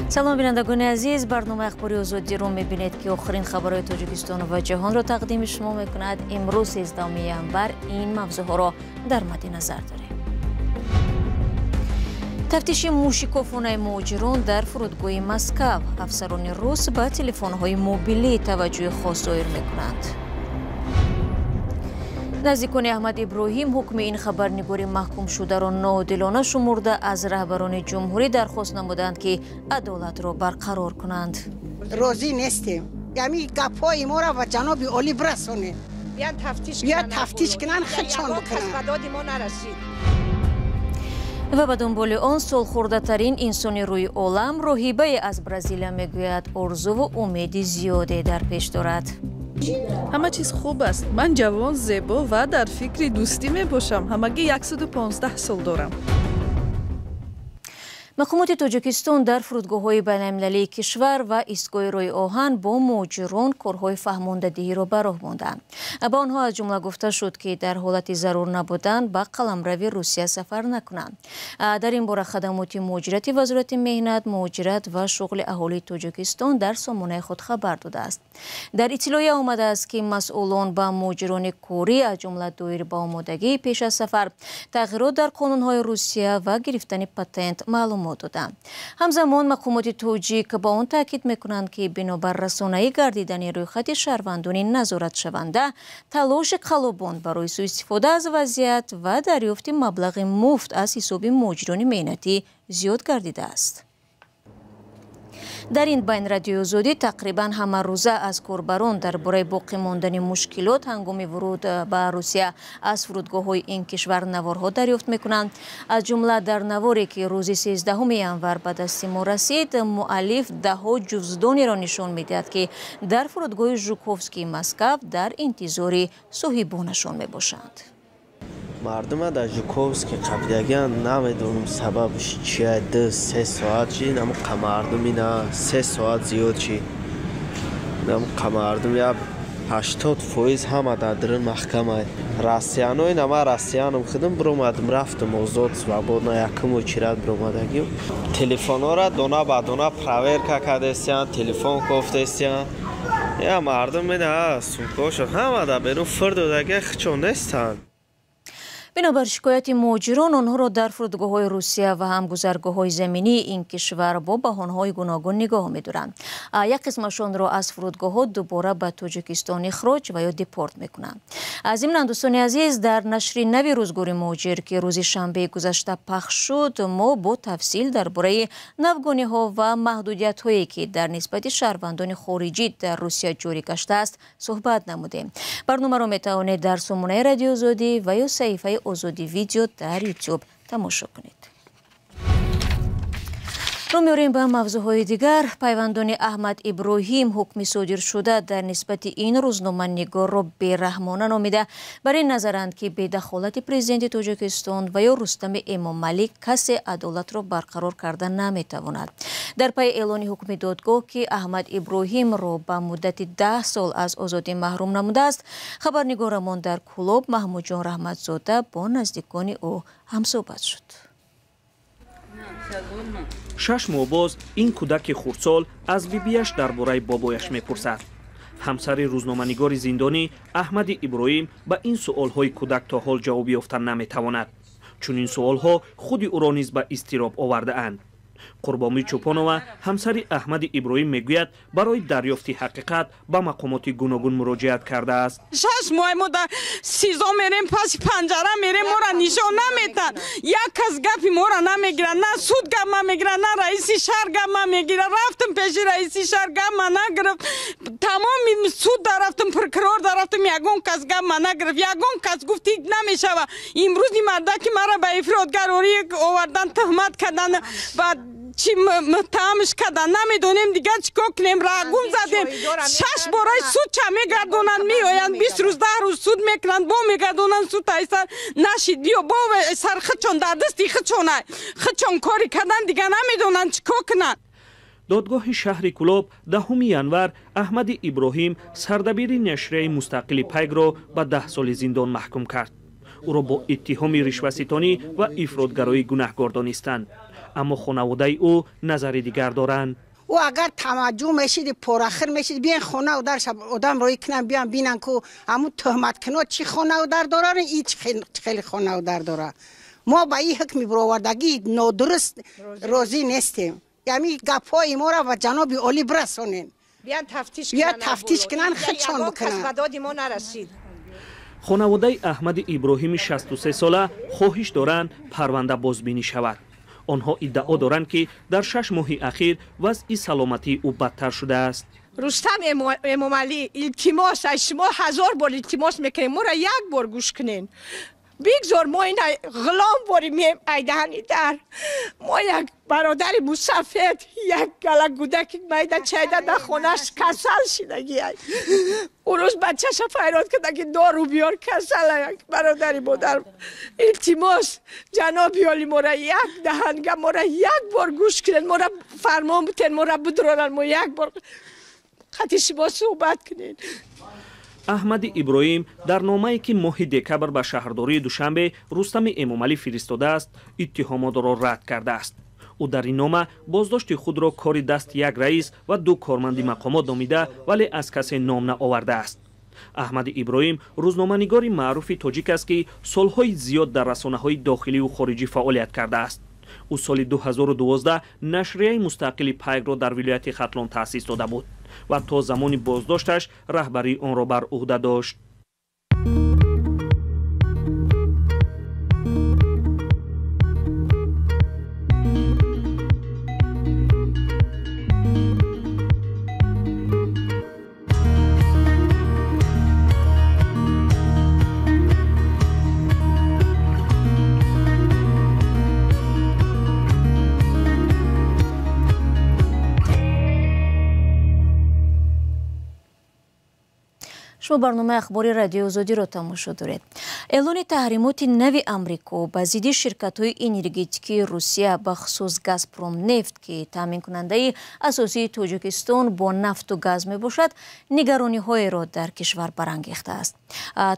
سلام بینندگان عزیز، برنامه اخباری آزادی رو میبینید که آخرین خبرهای تاجیکستان و جهان را تقدیم شما میکند. امروز 13 ژانویه این موضوع را در مد نظر داریم. تفتیش موشکافانه مهاجران در فرودگاه مسکو. افسران روس به تلفن‌های موبیلی توجه خاص ظاهر میکنند. نزدیکان احمد ابراهیم حکم این خبرنگار محکوم شده را ناعادلانه شمرده از رهبران جمهوری درخواست نمودند که عدالت را برقرار کنند. راضی نیستیم. یعنی گپای ما را به جناب عالی برسونید. یا تفتیش کنن خدشان بکنن. و به دنبال آن سالخورده ترین انسان روی عالم راهبه از برزیل میگوید آرزو و امید زیاده در پیش دارد. همه چیز خوب است. من جوان، زیبا و در فکر دوستی می باشم. همگی 115 سال دارم. مقامات تاجیکستان در فرودگاه‌های بین‌المللی کشور و ایستگاه روی آهن با مهاجران کارهای فهماندهی را به راه ماندند. با آنها از جمله گفته شد که در حالت ضرور نبودن به قلمرو روسیه سفر نکنند. در این باره خدمات مهاجرت وزارت مهنت، مهاجرت و شغل اهالی تاجیکستان در سامانه خود خبر داده است. در اطلاعیه آمده است که مسئولان به مهاجران کاری از جمله دایر به آمادگی پیش از سفر، تغییرات در قانون‌های روسیه و گرفتن پتنت معلومات دادند. همزمان مقامات تاجیک با آن تاکید میکنند که بنابر رسانه‌ای گردیدن روی خط شهروندان نظارت شونده، تلاش خلبان برای سوء استفاده از وضعیت و دریافت مبلغ مفت از حساب مهاجران مهنتی زیاد گردیده است. در این بین رادیو آزادی تقریبا همه روزه از کاربران درباره باقی ماندن مشکلات هنگام ورود به روسیه از فرودگاه‌های این کشور نوارها دریافت می‌کنند. از جمله در نواری که روز 13 ژانویه به دست ما رسید، مؤلف ده‌ها جزدانی را نشان می‌دهد که در فرودگاه ژوکوفسکی مسکو در انتظار صاحبانشان می‌باشند. مردم در ژوکوفسکی قبلیگان نمیدونم سببش چیه. 2-3 ساعت چی نم مردمی نه 3 ساعت زیاد چی نم مردم یا 80% همه در محکمه راسیانوی نم راسیانم خودم برومدم رفتم آزاد свободно یکم و چیرت برومدگیم. تلفن را دونه به دونه پراورکا کردستیان، تلفن گفتستیان. یا مردم نه سوکوش همه در برو فرد دیگه خچون نیستند. بنابر شکایت مهاجران، آنها را در فرودگاه‌های روسیه و هم گذرگاه‌های زمینی این کشور با بهانه‌های گوناگون نگاه می‌دارند. یک قسمشان را از فرودگاه‌ها دوباره به تاجیکستان اخراج و یا دیپورت می‌کنند. از این دوستان عزیز، در نشر نوی روزگار مهاجر که روز شنبه گذشته پخش شد، ما با تفصیل درباره نوگانی‌ها و محدودیت‌هایی که در نسبت شهروندان خارجی در روسیه جاری گشته است صحبت نمودیم. برنامه را می‌توانید در سامانه رادیو آزادی و یا صفحه آزادی ویدیو در یوتیوب تماشا کنید. رو می‌ریم به موضوعهای دیگر. پیوندان احمد ابراهیم حکم صادر شده در نسبت این روزنامه‌نگار را بی‌رحمانه نامیده برای نظرند که به دخالت پرزیدنت تاجیکستان و یا رستم امامعلی کسی عدالت را برقرار کردن نمی‌تواند. در پی اعلان حکم دادگاه که احمد ابراهیم را به مدت 10 سال از آزادی محروم نموده است، خبرنگارمان در کلوب محمود جان رحمتزاده با نزدیکان او همصحبت شد. 6 ماه باز این کودک خردسال از بیبیش درباره بابایش میپرسد. همسر روزنامه‌نگار زندانی احمد ابراهیم به این سوال‌های کودک تا حال جواب یافتن نمیتواند، چون این سوال‌ها خود او را نیز به اضطراب آورده اند. قربانی چوپانова همسر احمد ابراهیم میگوید برای دریافت حقیقت به مقامات گوناگون مراجعت کرده است. 6 ماه ما در سیزا میریم، پس پنجره میریم، ما را نشان نمیدن. یک کس گپی ما را نمیگیرن، نه سود گپ ما میگیرن، نه رئیس شهر گپ ما میگیرن. رفتم پیش رئیس شهر گپ ما نگرفت. تمام سود رفتم، پرکرار رفتم، یگون کس گپ ما نگرفت. یگون کس گفت نمیشوه. امروز این مردک مرا به افراطگرایی آوردن، تهمت کردن، بعد چی متهمش کردن، نمیدونیم دیگه چیکار کنیم. رگون زدیم، 6 بارای سود چه میگردونن، میآیند 20 روز 10 روز سود میکنن، با میگردونن سود تایسر نشید بیا با سر خچون در دستی خچون کاری کردن دیگه نمیدونن چیکار کنن. دادگاه شهر کلوب 10 ژانویه احمد ابراهیم سردبیر نشریه مستقل پیگ را به 10 سال زندان محکوم کرد. او را با اتهام رشوه‌ستانی و افراطگرایی گناهکار دانستند. اما خانواده او نظری دیگر دارند. و اگر توجه میشید پراخر میشید بیان خانه و درش آدم روی کنن بیان بینن که همون تهمت کنه چی خانه و در داره این خیلی خانه و در داره. ما با این حکم برآوردگی نادرست راضی نیستیم. یعنی گپای ما را و جناب عالی برسونین. بیان تفتیش کنن خدشان بکنن. ما نرسید. خانواده احمد ابراهیم 63 ساله خواهش دارند پرونده بازبینی شود. آنها ادعا دارند که در 6 ماه اخیر وضع سلامتی او بدتر شده است. رستم امامعلی التماس شما 1000 بار التماس میکنیم ما را یک بار گوش کنین. بگذار ما این غلام باریم ایدهانی در ما یک برادر مسافت یک گلک گودک میده چایده در خونش کسل شدگی اون روز بچهش فریاد کرده که دارو بیار کسل یک برادری مادر التماس جناب عالی ما را یک دهنگه ما را یک بار گوش کنین ما را فرمان بتین ما را بدرانن ما یک بار خطی شما صحبت کنین. احمد ابراهیم در نامه‌ای که ماه دکبر به شهرداری دوشنبه رستم امامعلی فرستاده است اتهامات را رد کرده است. او در این نامه بازداشت خود را کار دست یک رئیس و 2 کارمند مقامات نامیده ولی از کسی نام نآورده است. احمد ابراهیم روزنامه‌نگار معروف تاجیک است که سالهای زیاد در رسانه‌های داخلی و خارجی فعالیت کرده است. او سال 2012 نشریه مستقل پیک را در ولایت ختلان تأسیس داده بود و تا زمان بازداشتش رهبری آن را بر عهده داشت. شما برنامه اخباری رادیو آزادی را تماشا دارید. اعلان تحریمات نو امریکا به ضد شرکت‌های انرژتیکی روسیه به خصوص گازپروم نفت که تامین کننده اساسی تاجیکستان با نفت و گاز میباشد نگرانی‌های را در کشور برانگیخته است.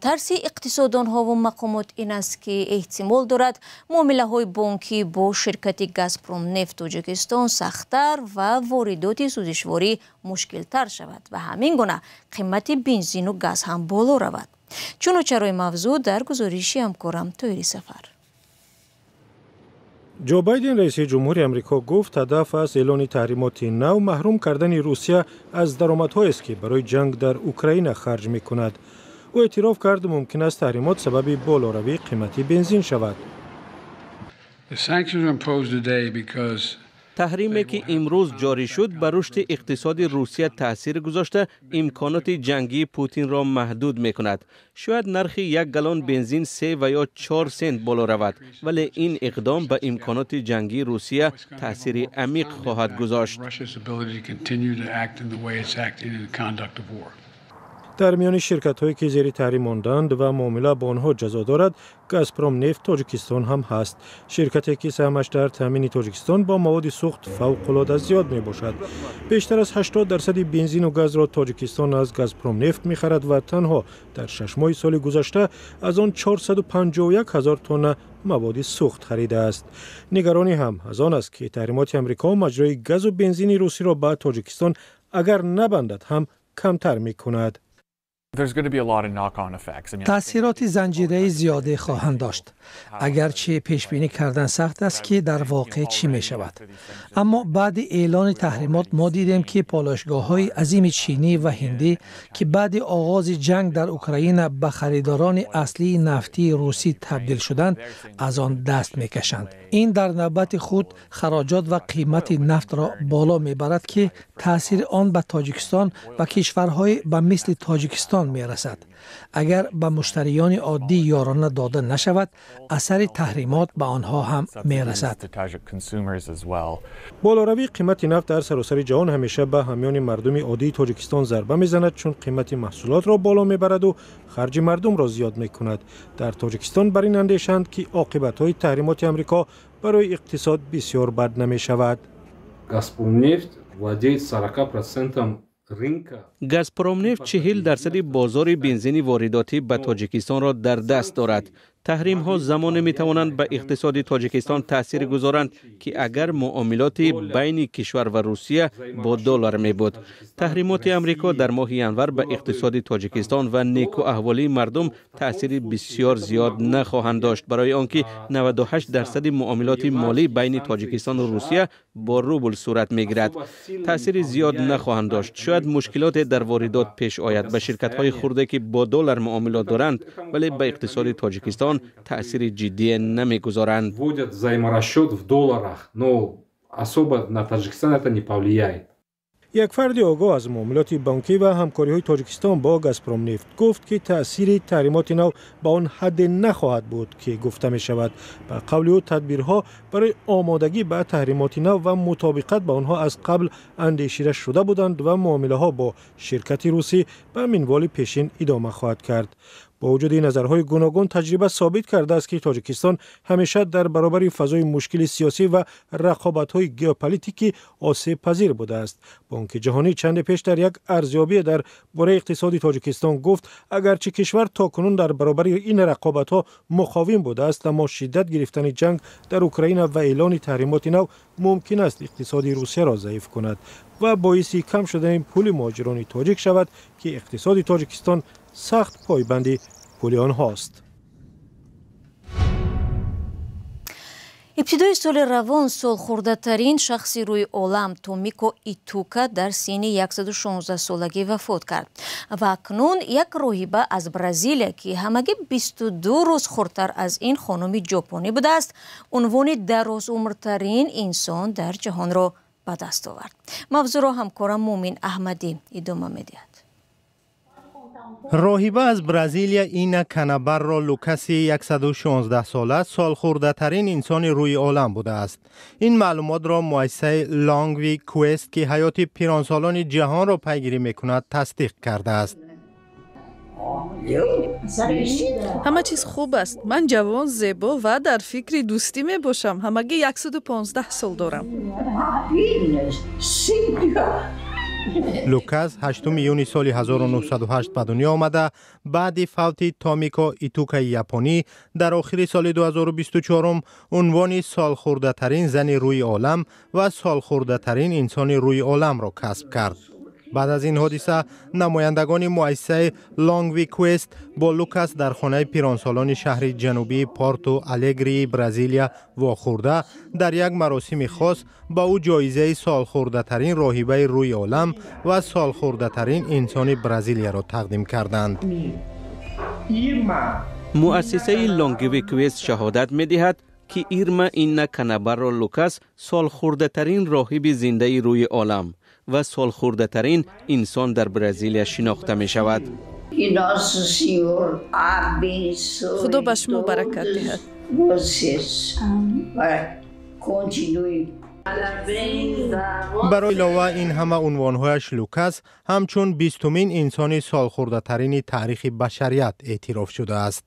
ترس اقتصاددان‌ها و مقامات این است که احتمال دارد معامله‌های بانکی با شرکت گازپروم نفت تاجیکستان سخت‌تر و واردات سوزشواری مشکل‌تر شود و همین گونه قیمت بنزین و گاز هم بالا رود. چون و چرای موضوع در گزارشی همکارم تویری سفر. جو بایدن رئیس جمهور آمریکا گفت هدف از اعلان تحریمات نو محروم کردن روسیه از درآمدهایی است که برای جنگ در اوکراین خرج می‌کند. او اعتراف کرد ممکن است تحریمات سبب بالاروی قیمت بنزین شود. تحریمی که امروز جاری شد بر رشد اقتصاد روسیه تاثیر گذاشته امکانات جنگی پوتین را محدود می کند. شاید نرخ یک گالن بنزین 3 و یا 4 سنت بالا رود ولی این اقدام به امکانات جنگی روسیه تاثیر عمیق خواهد گذاشت. در میان شرکت‌هایی که زیر تحریم ماندند و معامله با آنها جزا دارد، گازپروم نفت تاجیکستان هم هست. شرکتی که سهمش در تامین تاجیکستان با مواد سوخت فوق‌العاده زیاد میباشد. بیشتر از 80% بنزین و گاز را تاجیکستان از گازپروم نفت می‌خرد و تنها در 6 ماه سال گذشته از آن 451,000 تن مواد سوخت خریده است. نگرانی هم از آن است که تحریمات آمریکا مجرای گاز و بنزین روسی را به تاجیکستان اگر نبندد هم کمتر می‌کند. تأثیرات زنجیره‌ای زیاده خواهند داشت. اگرچه پیش بینی کردن سخت است که در واقع چی می شود. اما بعد اعلان تحریمات ما دیدیم که پالایشگاه‌های عظیم چینی و هندی که بعد آغاز جنگ در اوکراین به خریداران اصلی نفتی روسی تبدیل شدند از آن دست می‌کشند. این در نوبت خود خراجات و قیمت نفت را بالا می‌برد که تأثیر آن به تاجیکستان و کشورهای به مثل تاجیکستان می‌رسد. اگر به مشتریان عادی یارانه داده نشود، اثر تحریمات به آنها هم می‌رسد. بالاروی قیمت نفت در سراسر جهان همیشه به همیان مردم عادی تاجیکستان ضربه می‌زند چون قیمت محصولات را بالا می‌برد و خرج مردم را زیاد می‌کند. در تاجیکستان بر این اندیشند که عاقبت‌های تحریمات آمریکا برای اقتصاد بسیار بد نمی‌شود. گازپروم نفت وладеет 40% گازپروم نفت 40% بازار بنزین وارداتی به تاجیکستان را در دست دارد. تحریم ها زمان می توانند به اقتصاد تاجیکستان تاثیر گذارند که اگر معاملات بین کشور و روسیه با دلار می بود. تحریمات امریکا در ماه ینور به اقتصاد تاجیکستان و نیکو احوالی مردم تاثیر بسیار زیاد نخواهند داشت، برای آنکه 98% معاملات مالی بین تاجیکستان و روسیه با روبل صورت می گیرد. تاثیر زیاد نخواهند داشت. شاید مشکلات در واردات پیش آید به شرکت های خرده که با دلار معاملات دارند، ولی به اقتصاد تاجیکستان تاثیر جدی نمیگذارند. Вводят взаиморасчет в долларах, но особо на Таджикистан это не повлияет. یک فرد آگاه از معاملات بانکی و همکاری‌های تاجیکستان با گازپروم نفت گفت که تأثیر تحریمات نو با آن حد نخواهد بود که گفته می شود. به قول او تدبیرها برای آمادگی به تحریمات نو و مطابقت با آنها از قبل اندیشیده شده بودند و معامله ها با شرکت روسی به منوال پیشین ادامه خواهد کرد. با وجود نظرهای گوناگون تجربه ثابت کرده است که تاجیکستان همیشه در برابر فضای مشکل سیاسی و رقابت‌های ژئوپلیتیکی آسیب پذیر بوده است. بانک جهانی چند پیش در یک ارزیابی در باره اقتصادی تاجیکستان گفت اگرچه کشور تاکنون در برابر این رقابت‌ها مقاوم بوده است، اما شدت گرفتن جنگ در اوکراین و اعلان تحریمات نو ممکن است اقتصادی روسیه را ضعیف کند و باعث کم شدن پول مهاجران تاجیک شود که اقتصاد تاجیکستان سخت پایبند پول آنهاست. ابتدای سال روان سالخورده‌ترین شخصی روی عالم تومیکو ایتوکا در سن 116 سالگی وفات کرد و اکنون یک راهبه از برزیل که همگی 22 روز خردتر از این خانم ژاپنی بوده است، عنوان درازعمرترین انسان در جهان را به دست آورد. موضوع را همکارم مومن احمدی ادامه می‌دهد. راهبه از برزیلیا اینا کانابارو لوکاسی 116 ساله سالخورده ترین انسان روی عالم بوده است. این معلومات را مؤسسه لانگوی کوست که حیات پیرانسالان جهان را پیگیری میکند تصدیق کرده است. همه چیز خوب است. من جوان، زیبا و در فکر دوستی می باشم. همگی 115 سال دارم. لوکاس 8 یونی سال 1908 به دنیا آمده. بعد فوت تومیکو ایتوکا ژاپنی در آخر سال 2024 عنوان سالخورده ترین زن روی عالم و سالخورده ترین انسان روی عالم را کسب کرد. بعد از این حادثه نمایندگان مؤسسه لانگوی کوست با لوکاس در خانه پیرانسالان شهر جنوبی پورتو الگری برزیلیا واخورده در یک مراسم خاص با او جایزه سالخورده ترین راهبه روی عالم و سالخورده ترین انسان برزیلیا را تقدیم کردند. مؤسسه لانگوی کوست شهادت می دهد که ایرما اینا کانابارو لوکاس سالخورده ترین راهب زنده روی عالم و سالخورده ترین انسان در برزیلیا شناخته می شود. خدا به شما برکت دهد. برای علاوه این همه عنوانهایش لوکاس همچون 20مین انسان سالخورده ترین تاریخ بشریت اعتراف شده است.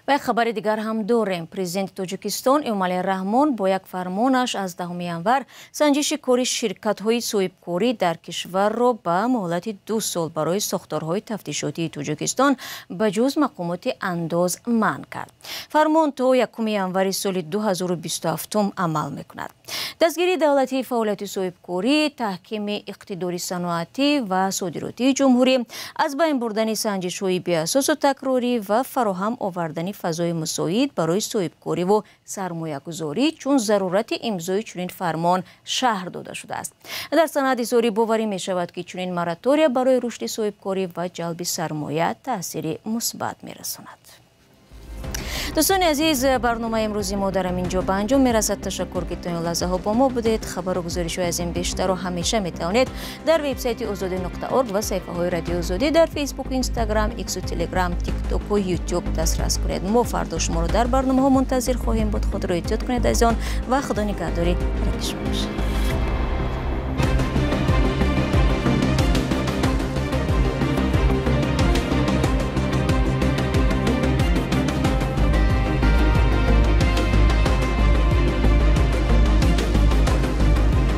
و خبر دیگر هم داریم. پرزیدنت تاجیکستان امامعلی رحمان با یک فرمانش از 10 ینور سنجش کاری شرکت‌های صاحبکاری در کشور را به مهلت 2 سال برای ساختارهای تفتیشاتی تاجیکستان به جز مقامات انداز منع کرد. فرمان تا 1 ینور سال 2027 عمل می‌کند. دستگیری دولتی فعالیت صاحبکاری، تحکیم اقتدار صنعتی و صادراتی جمهوری، از بین بردن سنجش‌های بی‌اساس و تکراری و فراهم آوردن فضای مساعد برای صاحبکاری و سرمایه‌گذاری چون ضرورت امضای چنین فرمان شهر داده شده است. در سند اظهاری باوری می شود که چنین مراتوریا برای رشد صاحبکاری و جلب سرمایه تأثیر مثبت می رساند. دوستان عزیز، برنامه امروزی ما در اینجا به انجام میرسد. تشکر که تا این لحظه ها با ما بودید. خبر و گزارش از این بیشتر رو همیشه میتوانید در وبسایت azadi.org و صفحه های رادیو آزادی در فیسبوک، اینستاگرام، ایکس و تلگرام، تیک توک و یوتیوب دسترس کنید. ما فردا شما رو در برنامه ها منتظر خواهیم بود. خود را احتیاط کنید از آن و خدا نگهداری.